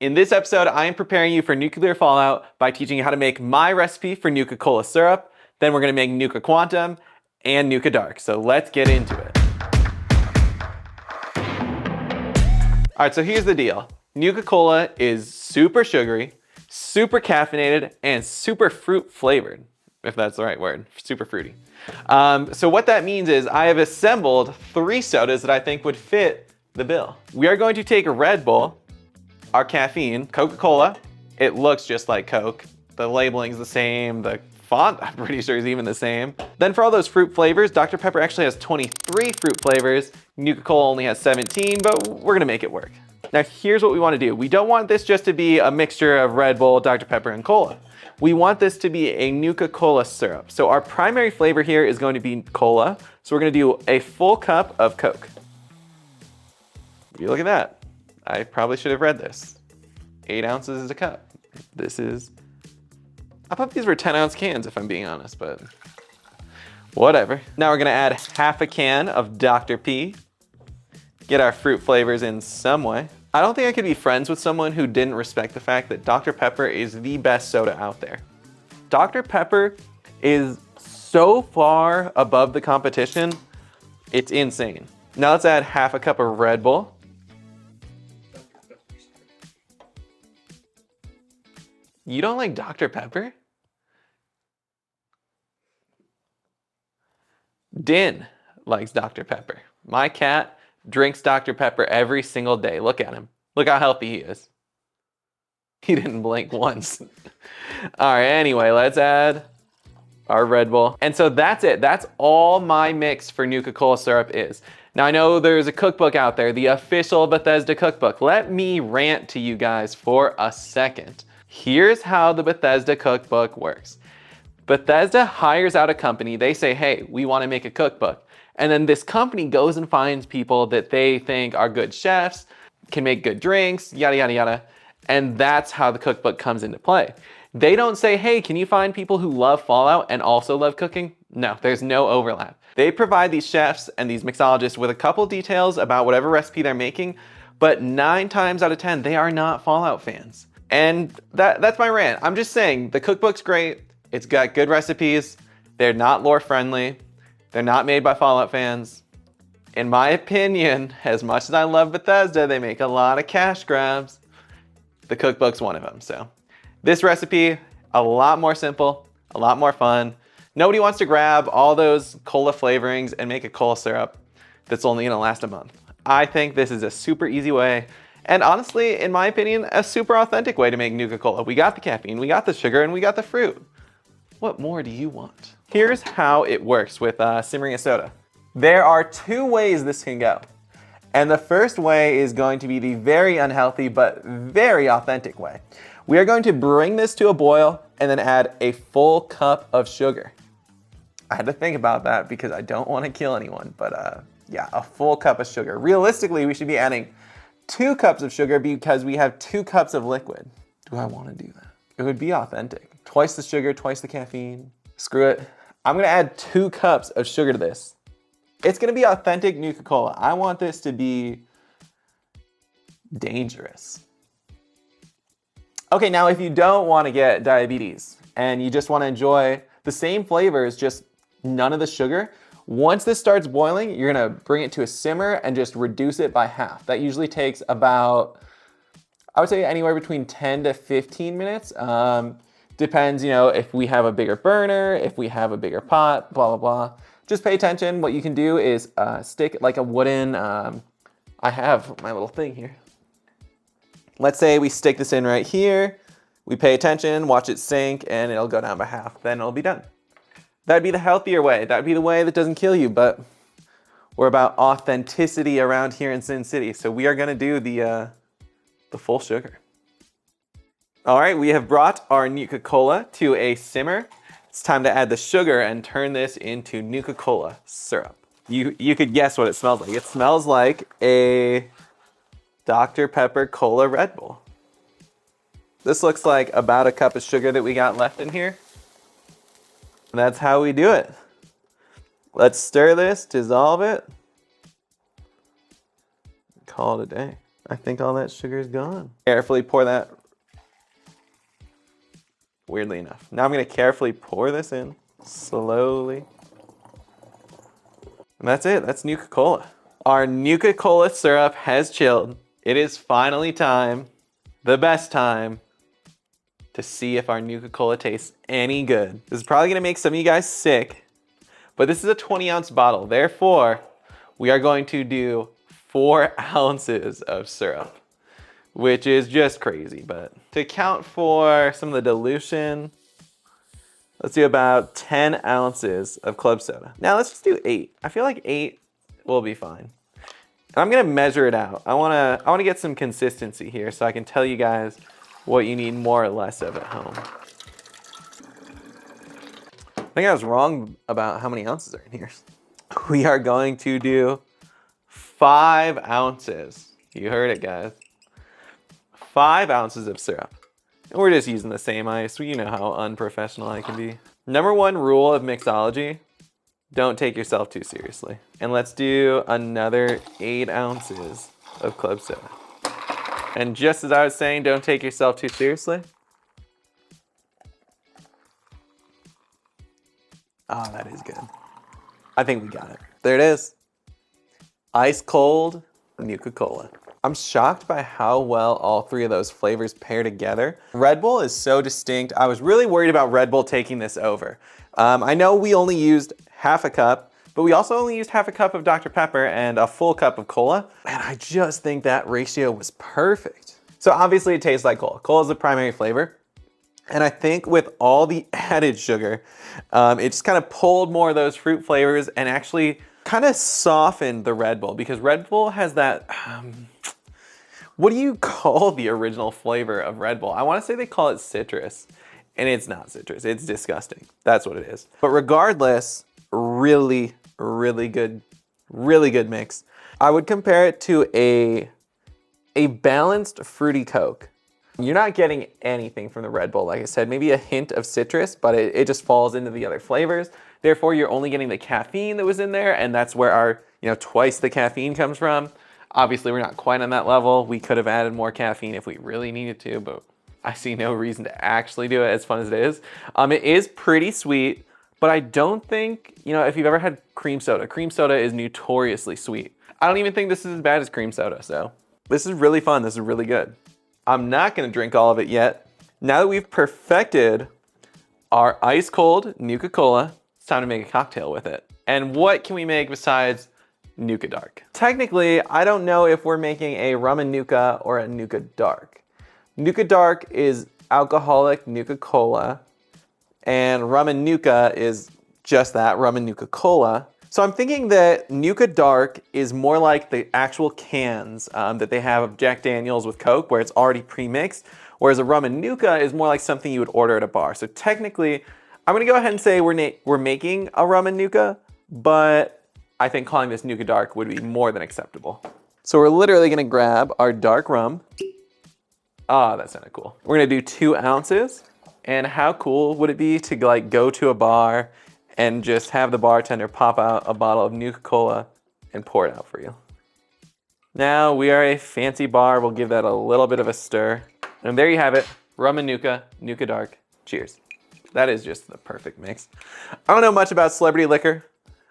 In this episode, I am preparing you for nuclear fallout by teaching you how to make my recipe for Nuka Cola syrup. Then we're going to make Nuka Quantum and Nuka Dark. So let's get into it. All right, so here's the deal. Nuka Cola is super sugary, super caffeinated, and super fruit flavored, if that's the right word, super fruity. So what that means is I have assembled 3 sodas that I think would fit the bill. We are going to take a Red Bull, our caffeine, Coca-Cola. It looks just like Coke. The labeling's the same. The font, I'm pretty sure, is even the same. Then for all those fruit flavors, Dr. Pepper actually has 23 fruit flavors. Nuka Cola only has 17, but we're gonna make it work. Now here's what we wanna do. We don't want this just to be a mixture of Red Bull, Dr. Pepper, and cola. We want this to be a Nuka Cola syrup. So our primary flavor here is going to be cola. So we're gonna do a full cup of Coke. You look at that. I probably should have read this. 8 ounces is a cup. I thought these were 10-ounce cans if I'm being honest, but whatever. Now we're gonna add half a can of Dr. P. Get our fruit flavors in some way. I don't think I could be friends with someone who didn't respect the fact that Dr. Pepper is the best soda out there. Dr. Pepper is so far above the competition, it's insane. Now let's add half a cup of Red Bull. You don't like Dr. Pepper? Din likes Dr. Pepper. My cat drinks Dr. Pepper every single day. Look at him. Look how healthy he is. He didn't blink once. All right, anyway, let's add our Red Bull. And so that's it. That's all my mix for Nuka Cola syrup is. Now I know there's a cookbook out there, the official Bethesda cookbook. Let me rant to you guys for a second. Here's how the Bethesda cookbook works. Bethesda hires out a company. They say, hey, we want to make a cookbook. And then this company goes and finds people that they think are good chefs, can make good drinks, yada, yada, yada. And that's how the cookbook comes into play. They don't say, hey, can you find people who love Fallout and also love cooking? No, there's no overlap. They provide these chefs and these mixologists with a couple details about whatever recipe they're making, but 9 times out of 10, they are not Fallout fans. And that's my rant. I'm just saying, the cookbook's great. It's got good recipes. They're not lore friendly. They're not made by Fallout fans. In my opinion, as much as I love Bethesda, they make a lot of cash grabs. The cookbook's one of them, so. This recipe, a lot more simple, a lot more fun. Nobody wants to grab all those cola flavorings and make a cola syrup that's only gonna last a month. I think this is a super easy way. And honestly, in my opinion, a super authentic way to make Nuka Cola. We got the caffeine, we got the sugar, and we got the fruit. What more do you want? Here's how it works with simmering a soda. There are 2 ways this can go. And the first way is going to be the very unhealthy but very authentic way. We are going to bring this to a boil and then add a full cup of sugar. I had to think about that because I don't want to kill anyone, but yeah, a full cup of sugar. Realistically, we should be adding 2 cups of sugar because we have 2 cups of liquid. Do I want to do that? It would be authentic. Twice the sugar, twice the caffeine. Screw it. I'm gonna add 2 cups of sugar to this. It's gonna be authentic Nuka Cola. I want this to be dangerous. Okay, now if you don't want to get diabetes and you just want to enjoy the same flavors, just none of the sugar, once this starts boiling, you're gonna bring it to a simmer and just reduce it by half. That usually takes about, I would say anywhere between 10 to 15 minutes. Depends, you know, if we have a bigger burner, if we have a bigger pot, blah, blah, blah. Just pay attention. What you can do is stick like a wooden, I have my little thing here. Let's say we stick this in right here. We pay attention, watch it sink, and it'll go down by half. Then it'll be done. That'd be the healthier way. That'd be the way that doesn't kill you, but we're about authenticity around here in Sin City. So we are gonna do the full sugar. All right, we have brought our Nuka Cola to a simmer. It's time to add the sugar and turn this into Nuka Cola syrup. You could guess what it smells like. It smells like a Dr. Pepper Cola Red Bull. This looks like about a cup of sugar that we got left in here. And that's how we do it. Let's stir this, dissolve it. Call it a day. I think all that sugar is gone. Carefully pour that. Weirdly enough. Now I'm gonna carefully pour this in, slowly. And that's it, that's Nuka Cola. Our Nuka Cola syrup has chilled. It is finally time, the best time, to see if our Nuka Cola tastes any good. This is probably gonna make some of you guys sick, but this is a 20-ounce bottle. Therefore, we are going to do 4 ounces of syrup, which is just crazy. But to account for some of the dilution, let's do about 10 ounces of club soda. Now let's just do 8. I feel like 8 will be fine. And I'm gonna measure it out. I wanna get some consistency here so I can tell you guys what you need more or less of at home. I think I was wrong about how many ounces are in here. We are going to do 5 ounces. You heard it, guys. 5 ounces of syrup. And we're just using the same ice. You know how unprofessional I can be. Number 1 rule of mixology, don't take yourself too seriously. And let's do another 8 ounces of club soda. And just as I was saying, don't take yourself too seriously. Oh, that is good. I think we got it. There it is. Ice cold Nuka Cola. I'm shocked by how well all 3 of those flavors pair together. Red Bull is so distinct. I was really worried about Red Bull taking this over. I know we only used half a cup, but we also only used half a cup of Dr. Pepper and a full cup of cola. And I just think that ratio was perfect. So obviously it tastes like cola. Cola is the primary flavor. And I think with all the added sugar, it just kind of pulled more of those fruit flavors and actually kind of softened the Red Bull, because Red Bull has that, what do you call the original flavor of Red Bull? I want to say they call it citrus, and it's not citrus. It's disgusting. That's what it is. But regardless, really, really good mix. I would compare it to a balanced fruity Coke. You're not getting anything from the Red Bull, like I said, maybe a hint of citrus, but it just falls into the other flavors. Therefore, you're only getting the caffeine that was in there, and that's where our, twice the caffeine comes from. Obviously, we're not quite on that level. We could have added more caffeine if we really needed to, but I see no reason to actually do it, as fun as it is. It is pretty sweet, but I don't think, if you've ever had cream soda is notoriously sweet. I don't even think this is as bad as cream soda, so this is really fun. This is really good. I'm not gonna drink all of it yet. Now that we've perfected our ice cold Nuka Cola, it's time to make a cocktail with it. And what can we make besides Nuka Dark? Technically, I don't know if we're making a Rum Nuka or a Nuka Dark. Nuka Dark is alcoholic Nuka Cola, and Rum Nuka is just that, Rum Nuka Cola. So I'm thinking that Nuka Dark is more like the actual cans that they have of Jack Daniels with Coke, where it's already pre-mixed, whereas a Rum Nuka is more like something you would order at a bar. So technically, I'm gonna go ahead and say we're making a Rum Nuka, but I think calling this Nuka Dark would be more than acceptable. So we're literally gonna grab our dark rum. Ah, that sounded cool. We're gonna do 2 ounces. And how cool would it be to go to a bar and just have the bartender pop out a bottle of Nuka Cola and pour it out for you. Now we are a fancy bar. We'll give that a little bit of a stir. And there you have it, Rum Nuka, Nuka Dark. Cheers. That is just the perfect mix. I don't know much about celebrity liquor,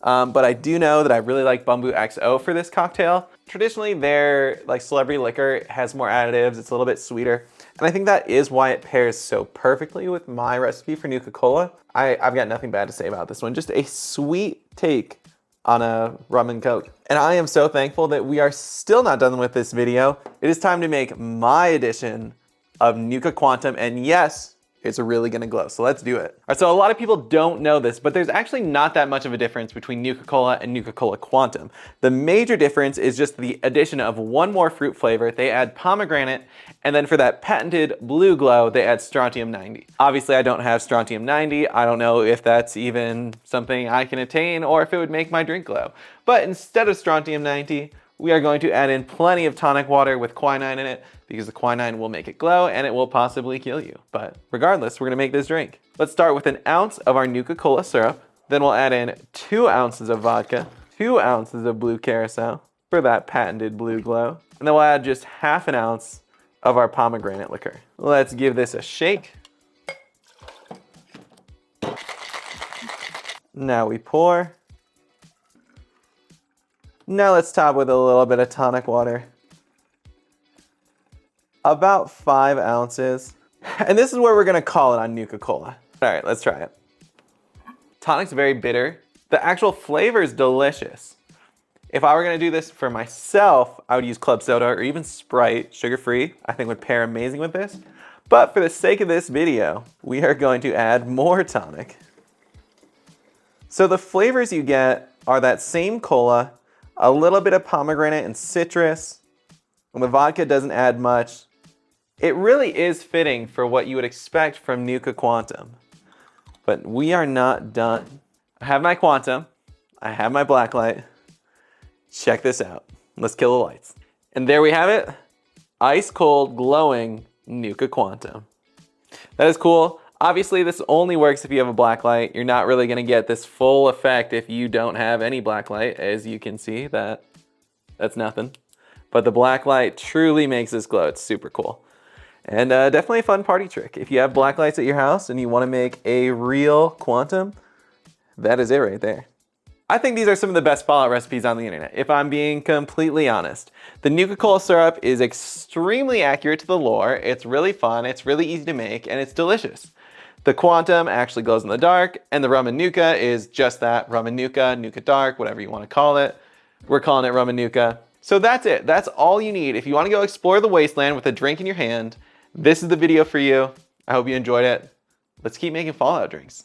but I do know that I really like Bumbu XO for this cocktail. Traditionally, their celebrity liquor has more additives. It's a little bit sweeter. And I think that is why it pairs so perfectly with my recipe for Nuka Cola. I've got nothing bad to say about this one. Just a sweet take on a rum and Coke. And I am so thankful that we are still not done with this video. It is time to make my edition of Nuka Quantum. And yes, it's really gonna glow, so let's do it. All right, so a lot of people don't know this, but there's actually not that much of a difference between Nuka Cola and Nuka Cola Quantum. The major difference is just the addition of one more fruit flavor. They add pomegranate, and then for that patented blue glow, they add strontium 90. Obviously, I don't have strontium 90. I don't know if that's even something I can attain or if it would make my drink glow. But instead of strontium 90, we are going to add in plenty of tonic water with quinine in it, because the quinine will make it glow and it will possibly kill you. But regardless, we're gonna make this drink. Let's start with 1 ounce of our Nuka Cola syrup. Then we'll add in 2 ounces of vodka, 2 ounces of blue carousel, for that patented blue glow. And then we'll add just half an ounce of our pomegranate liqueur. Let's give this a shake. Now we pour. Now let's top with a little bit of tonic water. About 5 ounces. And this is where we're gonna call it on Nuka Cola. All right, let's try it. Tonic's very bitter. The actual flavor is delicious. If I were gonna do this for myself, I would use club soda or even Sprite, sugar-free. I think would pair amazing with this. But for the sake of this video, we are going to add more tonic. So the flavors you get are that same cola, a little bit of pomegranate and citrus, and the vodka doesn't add much. It really is fitting for what you would expect from Nuka Quantum. But we are not done. I have my Quantum, I have my blacklight. Check this out. Let's kill the lights. And there we have it. Ice cold, glowing Nuka Quantum. That is cool. Obviously, this only works if you have a blacklight. You're not really gonna get this full effect if you don't have any blacklight. As you can see, that's nothing. But the blacklight truly makes this glow. It's super cool. And definitely a fun party trick. If you have blacklights at your house and you wanna make a real Quantum, that is it right there. I think these are some of the best Fallout recipes on the internet, if I'm being completely honest. The Nuka Cola syrup is extremely accurate to the lore. It's really fun, it's really easy to make, and it's delicious. The Quantum actually glows in the dark, and the Rum Nuka is just that, Rum Nuka, Nuka Dark, whatever you want to call it. We're calling it Rum Nuka. So that's it. That's all you need. If you want to go explore the wasteland with a drink in your hand, this is the video for you. I hope you enjoyed it. Let's keep making Fallout drinks.